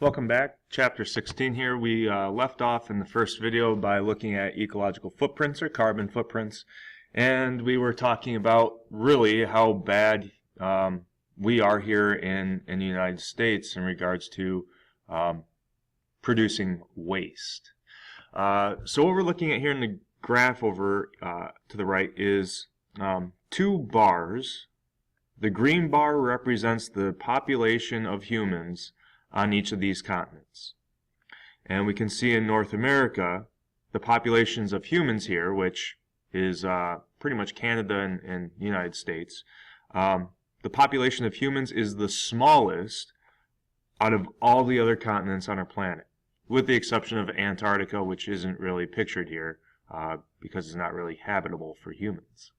Welcome back. Chapter 16 here. We left off in the first video by looking at ecological footprints or carbon footprints, and we were talking about really how bad we are here in the United States in regards to producing waste. So what we're looking at here in the graph over to the right is two bars. The green bar represents the population of humans on each of these continents. And we can see in North America, the populations of humans here, which is pretty much Canada and the United States, the population of humans is the smallest out of all the other continents on our planet, with the exception of Antarctica, which isn't really pictured here because it's not really habitable for humans.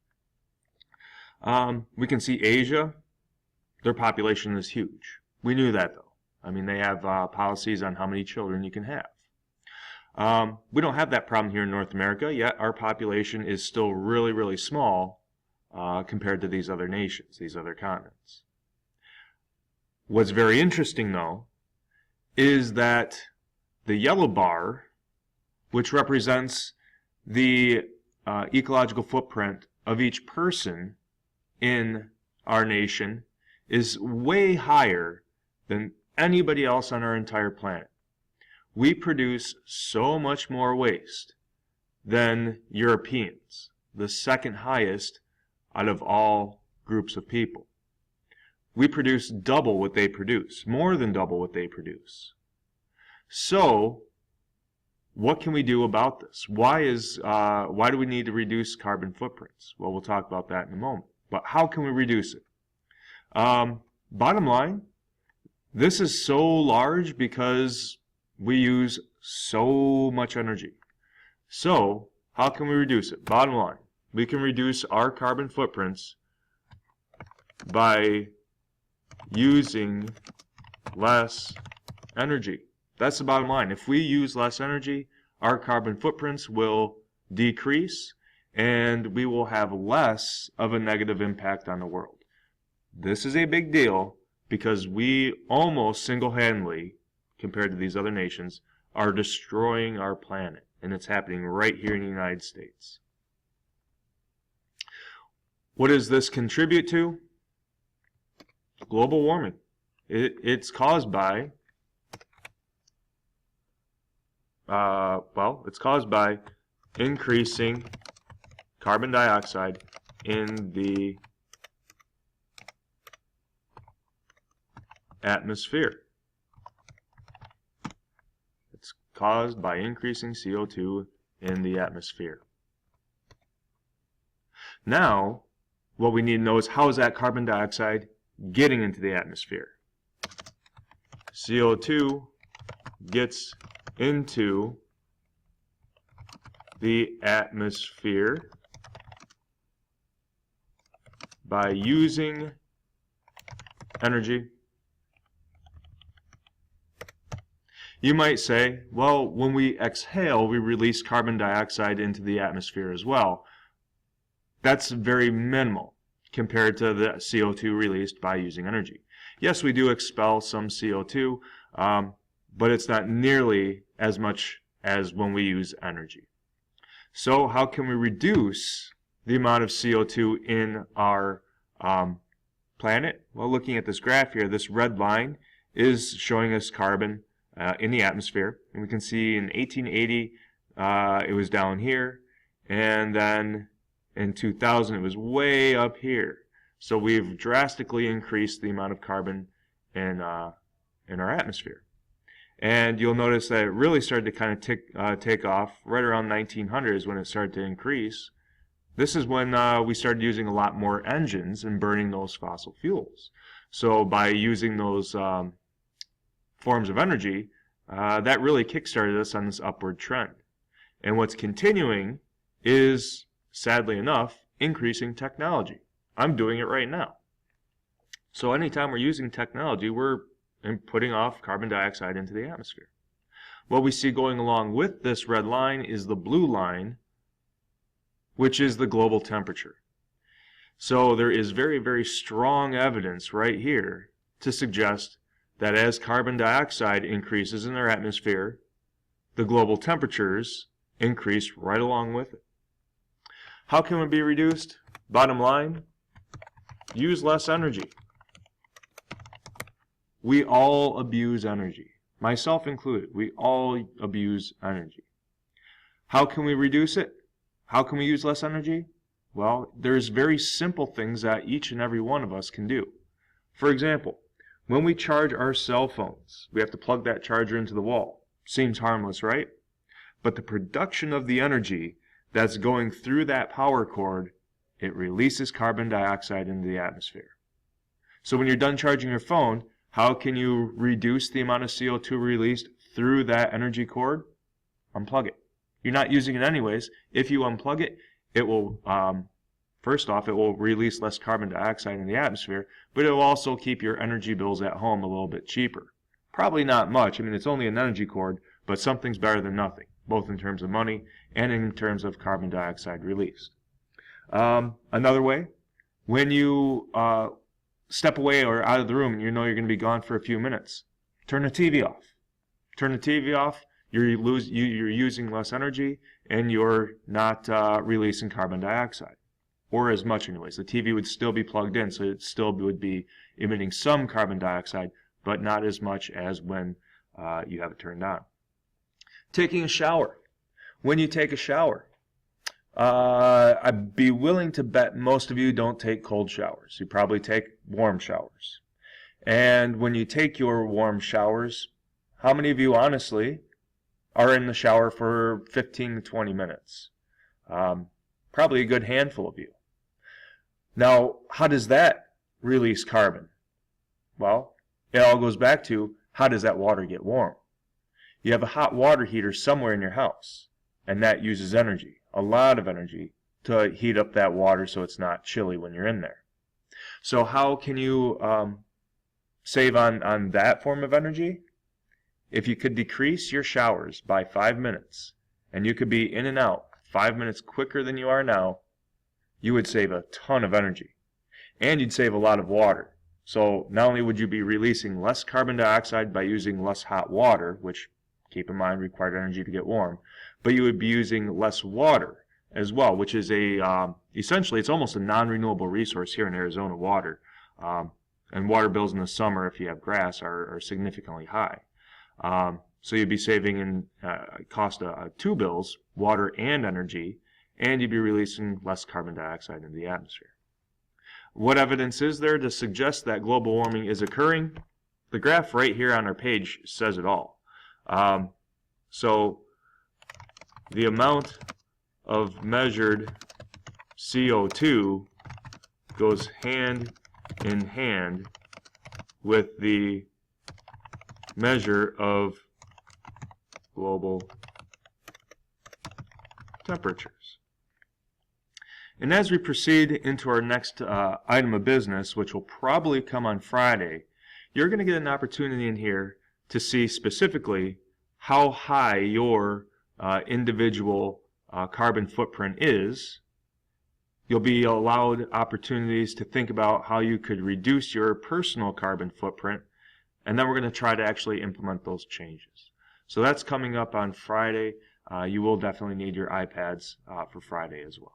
We can see Asia, their population is huge. We knew that though. I mean, they have policies on how many children you can have. We don't have that problem here in North America, yet our population is still really, really small compared to these other nations, these other continents. What's very interesting, though, is that the yellow bar, which represents the ecological footprint of each person in our nation, is way higher than anybody else on our entire planet. We produce so much more waste than Europeans, the second highest out of all groups of people. We produce double what they produce, more than double what they produce. So, what can we do about this? Why do we need to reduce carbon footprints? Well, we'll talk about that in a moment. But how can we reduce it? Bottom line, this is so large because we use so much energy. So, how can we reduce it? Bottom line, we can reduce our carbon footprints by using less energy. That's the bottom line. If we use less energy, our carbon footprints will decrease and we will have less of a negative impact on the world. This is a big deal because we almost single-handedly, compared to these other nations, are destroying our planet. And it's happening right here in the United States. What does this contribute to? Global warming. It's caused by, it's caused by increasing carbon dioxide in the atmosphere. It's caused by increasing CO2 in the atmosphere. Now, what we need to know is how is that carbon dioxide getting into the atmosphere? CO2 gets into the atmosphere by using energy. You might say, well, when we exhale, we release carbon dioxide into the atmosphere as well. That's very minimal compared to the CO2 released by using energy. Yes, we do expel some CO2, but it's not nearly as much as when we use energy. So how can we reduce the amount of CO2 in our planet? Well, looking at this graph here, this red line is showing us carbon in the atmosphere, and we can see in 1880 it was down here, and then in 2000 it was way up here. So we've drastically increased the amount of carbon in our atmosphere. And you'll notice that it really started to kind of take off right around 1900s when it started to increase. This is when we started using a lot more engines and burning those fossil fuels. So by using those forms of energy, that really kickstarted us on this upward trend. And what's continuing is, sadly enough, increasing technology. I'm doing it right now. So anytime we're using technology, we're putting off carbon dioxide into the atmosphere. What we see going along with this red line is the blue line, which is the global temperature. So there is very, very strong evidence right here to suggest that as carbon dioxide increases in our atmosphere, the global temperatures increase right along with it. How can it be reduced? Bottom line, use less energy. We all abuse energy, myself included. We all abuse energy. How can we reduce it? How can we use less energy? Well, there's very simple things that each and every one of us can do. For example, when we charge our cell phones, we have to plug that charger into the wall. Seems harmless, right? But the production of the energy that's going through that power cord, it releases carbon dioxide into the atmosphere. So when you're done charging your phone, how can you reduce the amount of CO2 released through that energy cord? Unplug it. You're not using it anyways. If you unplug it, it will, first off, it will release less carbon dioxide in the atmosphere, but it will also keep your energy bills at home a little bit cheaper. Probably not much. I mean, it's only an energy cord, but something's better than nothing, both in terms of money and in terms of carbon dioxide released. Another way, when you step away or out of the room and you know you're going to be gone for a few minutes, turn the TV off. Turn the TV off, you're using less energy and you're not releasing carbon dioxide, or as much anyways. The TV would still be plugged in, so it still would be emitting some carbon dioxide, but not as much as when you have it turned on. Taking a shower. When you take a shower, I'd be willing to bet most of you don't take cold showers. You probably take warm showers. And when you take your warm showers, how many of you honestly are in the shower for 15 to 20 minutes? Probably a good handful of you. Now, how does that release carbon? Well, it all goes back to, how does that water get warm? You have a hot water heater somewhere in your house, and that uses energy, a lot of energy, to heat up that water so it's not chilly when you're in there. So how can you save on that form of energy? If you could decrease your showers by 5 minutes, and you could be in and out 5 minutes quicker than you are now, you would save a ton of energy. And you'd save a lot of water. So not only would you be releasing less carbon dioxide by using less hot water, which, keep in mind, required energy to get warm, but you would be using less water as well, which is essentially, it's almost a non-renewable resource here in Arizona, water. And water bills in the summer, if you have grass, are significantly high. So you'd be saving in cost of two bills, water and energy, and you'd be releasing less carbon dioxide into the atmosphere. What evidence is there to suggest that global warming is occurring? The graph right here on our page says it all. So the amount of measured CO2 goes hand in hand with the measure of global temperatures. And as we proceed into our next item of business, which will probably come on Friday, you're going to get an opportunity in here to see specifically how high your individual carbon footprint is. You'll be allowed opportunities to think about how you could reduce your personal carbon footprint, and then we're going to try to actually implement those changes. So that's coming up on Friday. You will definitely need your iPads for Friday as well.